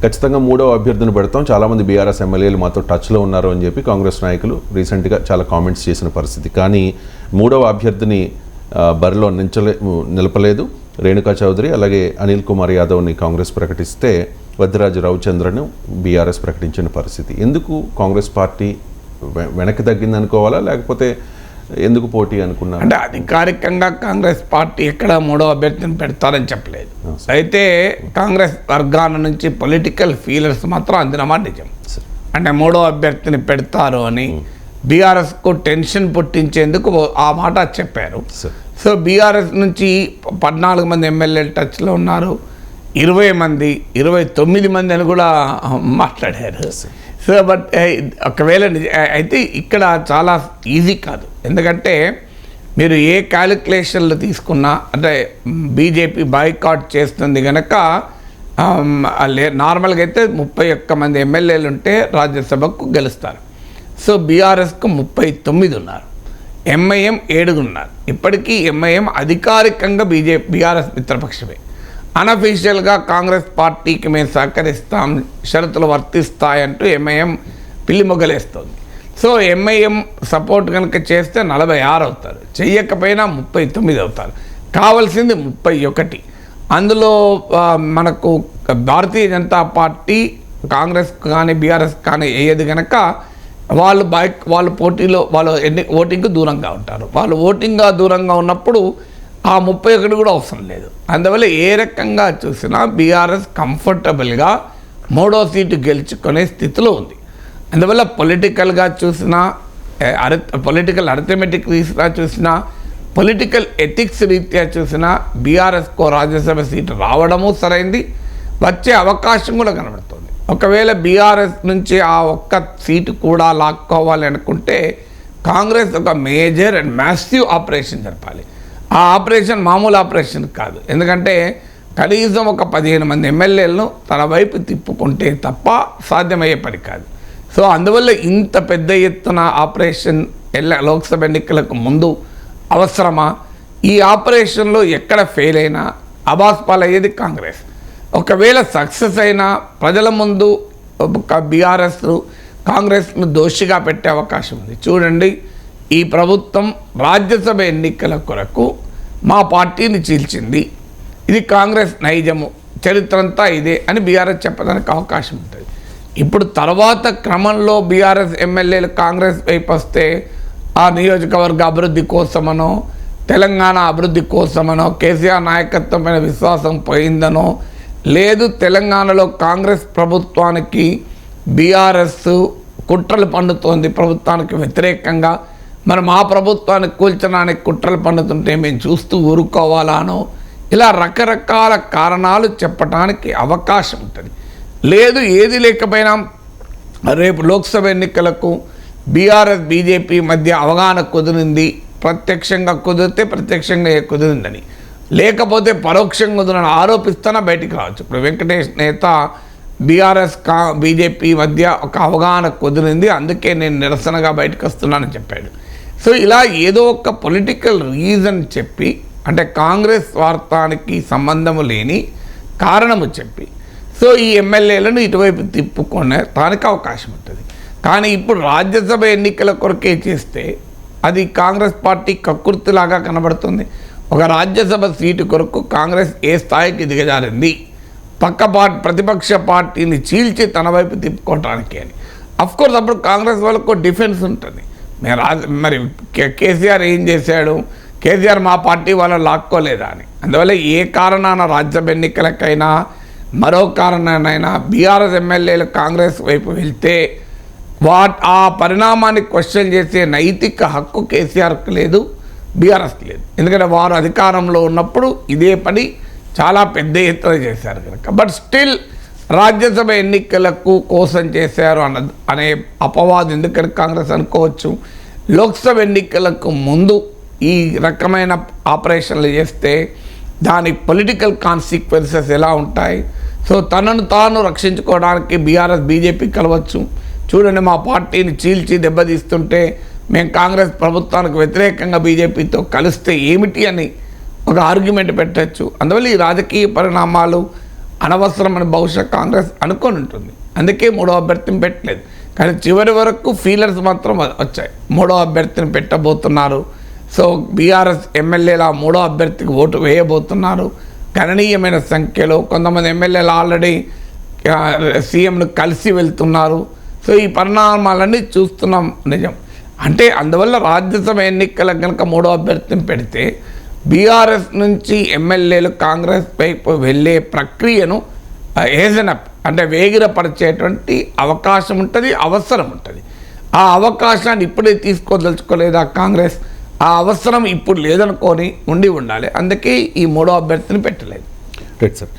ఖచ్చితంగా మూడవ అభ్యర్థిని పెడతాం, చాలామంది బీఆర్ఎస్ ఎమ్మెల్యేలు మాతో టచ్లో ఉన్నారు అని చెప్పి కాంగ్రెస్ నాయకులు రీసెంట్గా చాలా కామెంట్స్ చేసిన పరిస్థితి. కానీ మూడవ అభ్యర్థిని బరిలో నిలపలేదు. రేణుకా చౌదరి అలాగే అనిల్ కుమార్ యాదవ్ని కాంగ్రెస్ ప్రకటిస్తే వద్దిరాజు రవిచంద్రను బీఆర్ఎస్ ప్రకటించిన పరిస్థితి. ఎందుకు కాంగ్రెస్ పార్టీ వెనక్కి తగ్గింది అనుకోవాలా, లేకపోతే ఎందుకు పోటీ అనుకున్నారు? అంటే అధికారికంగా కాంగ్రెస్ పార్టీ ఎక్కడ మూడో అభ్యర్థిని పెడతారని చెప్పలేదు. అయితే కాంగ్రెస్ వర్గాల నుంచి పొలిటికల్ ఫీలర్స్ మాత్రం అందినమా నిజం. అంటే మూడో అభ్యర్థిని పెడతారు అని బీఆర్ఎస్కు టెన్షన్ పుట్టించేందుకు ఆ మాట చెప్పారు. సో బీఆర్ఎస్ నుంచి 14 మంది ఎమ్మెల్యేలు టచ్లో ఉన్నారు, 29 మంది అని కూడా మాట్లాడారు. సో బట్ ఒకవేళ అయితే ఇక్కడ చాలా ఈజీ కాదు. ఎందుకంటే మీరు ఏ క్యాలిక్యులేషన్లు తీసుకున్నా, అంటే బీజేపీ బాయ్కాట్ చేస్తుంది కనుక నార్మల్గా అయితే 31 మంది ఎమ్మెల్యేలు ఉంటే రాజ్యసభకు గెలుస్తారు. సో బీఆర్ఎస్కు 39 ఉన్నారు, ఎంఐఎం 7 ఉన్నారు. ఇప్పటికీ ఎంఐఎం అధికారికంగా బీఆర్ఎస్ మిత్రపక్షమే. అనఫీషియల్గా కాంగ్రెస్ పార్టీకి మేము సహకరిస్తాం, షరతులు వర్తిస్తాయంటూ ఎంఐఎం పిల్లి మొగ్గలేస్తుంది. సో ఎంఐఎం సపోర్ట్ కనుక చేస్తే 46 అవుతారు, చెయ్యకపోయినా 39 అవుతారు. కావాల్సింది 31. అందులో మనకు భారతీయ జనతా పార్టీ కాంగ్రెస్ కానీ బీఆర్ఎస్ కానీ వేయదు కనుక వాళ్ళు పోటీలో ఓటింగ్కి దూరంగా ఉంటారు. వాళ్ళు ఓటింగ్గా దూరంగా ఉన్నప్పుడు ఆ 31 కూడా అవసరం లేదు. అందువల్ల ఏ రకంగా చూసినా బీఆర్ఎస్ కంఫర్టబుల్గా 3వ సీటు గెలుచుకునే స్థితిలో ఉంది. అందువల్ల పొలిటికల్గా చూసినా, పొలిటికల్ అర్థమెటిక్ రీత్యా చూసినా, పొలిటికల్ ఎథిక్స్ రీత్యా చూసినా బీఆర్ఎస్కో రాజ్యసభ సీటు రావడము సరైంది, వచ్చే అవకాశం కూడా కనబడుతుంది. ఒకవేళ బీఆర్ఎస్ నుంచి ఆ ఒక్క సీటు కూడా లాక్కోవాలి అనుకుంటే కాంగ్రెస్ ఒక మేజర్ అండ్ మ్యాసివ్ ఆపరేషన్ జరపాలి. ఆ ఆపరేషన్ మామూలు ఆపరేషన్ కాదు. ఎందుకంటే కనీసం ఒక 15 మంది ఎమ్మెల్యేలను తన వైపు తిప్పుకుంటే తప్ప సాధ్యమయ్యే పని కాదు. సో అందువల్ల ఇంత పెద్ద ఎత్తున ఆపరేషన్ లోక్సభ ఎన్నికలకు ముందు అవసరమా? ఈ ఆపరేషన్లో ఎక్కడ ఫెయిల్ అయినా అబాస్పాలయ్యేది కాంగ్రెస్. ఒకవేళ సక్సెస్ అయినా ప్రజల ముందు బీఆర్ఎస్ కాంగ్రెస్ను దోషిగా పెట్టే అవకాశం ఉంది. చూడండి, ఈ ప్రభుత్వం రాజ్యసభ ఎన్నికల కొరకు మా పార్టీని చీల్చింది, ఇది కాంగ్రెస్ నైజము, చరిత్ర అంతా ఇదే అని బీఆర్ఎస్ చెప్పడానికి అవకాశం ఉంటుంది. ఇప్పుడు తర్వాత క్రమంలో బీఆర్ఎస్ ఎమ్మెల్యేలు కాంగ్రెస్ వైపు వస్తే ఆ నియోజకవర్గ అభివృద్ధి కోసమనో, తెలంగాణ అభివృద్ధి కోసమనో, కేసీఆర్ నాయకత్వం పైన విశ్వాసం పోయిందనో, లేదు తెలంగాణలో కాంగ్రెస్ ప్రభుత్వానికి బీఆర్ఎస్ కుట్రలు పన్నుతోంది ప్రభుత్వానికి వ్యతిరేకంగా, మరి మా ప్రభుత్వాన్ని కూల్చడానికి కుట్రలు పన్నుతుంటే మేము చూస్తూ ఊరుకోవాలానో, ఇలా రకరకాల కారణాలు చెప్పడానికి అవకాశం ఉంటుంది. లేదు ఏది లేకపోయినా రేపు లోక్సభ ఎన్నికలకు బీఆర్ఎస్ బీజేపీ మధ్య అవగాహన కుదిరింది, ప్రత్యక్షంగా కుదిరితే ప్రత్యక్షంగా కుదిరిందని, లేకపోతే పరోక్షంగా కుదిరని ఆరోపిస్తున్నా బయటికి రావచ్చు. ఇప్పుడు వెంకటేష్ నేత బీఆర్ఎస్ బీజేపీ మధ్య ఒక అవగాహన కుదిరింది, అందుకే నేను నిరసనగా బయటకు వస్తున్నానని చెప్పాడు. సో ఇలా ఏదో ఒక పొలిటికల్ రీజన్ చెప్పి, అంటే కాంగ్రెస్ స్వార్థానికి సంబంధము లేని కారణము చెప్పి, సో ఈ ఎమ్మెల్యేలను ఇటువైపు తిప్పుకోవడానికి అవకాశం ఉంటుంది. కానీ ఇప్పుడు రాజ్యసభ ఎన్నికల కొరకే చేస్తే అది కాంగ్రెస్ పార్టీ కక్కుర్తిలాగా కనబడుతుంది. ఒక రాజ్యసభ సీటు కొరకు కాంగ్రెస్ ఏ స్థాయికి దిగజారింది, ప్రతిపక్ష పార్టీని చీల్చి తన వైపు తిప్పుకోవటానికి అని. అఫ్కోర్స్ అప్పుడు కాంగ్రెస్ వాళ్ళకు డిఫెన్స్ ఉంటుంది. మరి కేసీఆర్ ఏం చేశాడు, కేసీఆర్ మా పార్టీ వాళ్ళని లాక్కోలేదా అని. అందువల్ల ఏ కారణాన రాజ్యసభ ఎన్నికలకైనా మరో కారణానైనా బీఆర్ఎస్ ఎమ్మెల్యేలు కాంగ్రెస్ వైపు వెళ్తే ఆ పరిణామాన్ని క్వశ్చన్ చేసే నైతిక హక్కు కేసీఆర్కి లేదు, బీఆర్ఎస్కి లేదు. ఎందుకంటే వారు అధికారంలో ఉన్నప్పుడు ఇదే పని చాలా పెద్ద ఎత్తున చేశారు కనుక. బట్ స్టిల్ రాజ్యసభ ఎన్నికలకు కోసం చేశారు అనే అపవాదం ఎందుకని కాంగ్రెస్ అనుకోవచ్చు. లోక్సభ ఎన్నికలకు ముందు ఈ రకమైన ఆపరేషన్లు చేస్తే దాని పొలిటికల్ కాన్సిక్వెన్సెస్ ఎలా ఉంటాయి. సో తనను తాను రక్షించుకోవడానికి బీఆర్ఎస్ బీజేపీ కలవచ్చు. చూడండి, మా పార్టీని చీల్చి దెబ్బతీస్తుంటే మేము కాంగ్రెస్ ప్రభుత్వానికి వ్యతిరేకంగా బీజేపీతో కలిస్తే ఏమిటి అని ఒక ఆర్గ్యుమెంట్ పెట్టచ్చు. అందువల్ల ఈ రాజకీయ పరిణామాలు అనవసరమని బహుశా కాంగ్రెస్ అనుకొని ఉంటుంది. అందుకే మూడో అభ్యర్థిని పెట్టలేదు. కానీ చివరి వరకు ఫీలర్స్ మాత్రం వచ్చాయి, మూడో అభ్యర్థిని పెట్టబోతున్నారు. సో బీఆర్ఎస్ ఎమ్మెల్యేల మూడో అభ్యర్థికి ఓటు వేయబోతున్నారు. గణనీయమైన సంఖ్యలో కొంతమంది ఎమ్మెల్యేలు ఆల్రెడీ సీఎంను కలిసి వెళ్తున్నారు. సో ఈ పరిణామాలన్నీ చూస్తున్నాం. నిజం అంటే అందువల్ల రాజ్యసభ ఎన్నికలకు కనుక మూడో అభ్యర్థిని పెడితే బీఆర్ఎస్ నుంచి ఎమ్మెల్యేలు కాంగ్రెస్ వైపు వెళ్ళే ప్రక్రియను ఏజనప్ అంటే వేగిరపరిచేటువంటి అవకాశం ఉంటుంది, అవసరం ఉంటుంది. ఆ అవకాశాన్ని ఇప్పుడే తీసుకోదలుచుకోలేదా కాంగ్రెస్? ఆ అవసరం ఇప్పుడు లేదనుకొని ఉండాలి. అందుకే ఈ మూడో అభ్యర్థిని పెట్టలేదు. Right sir.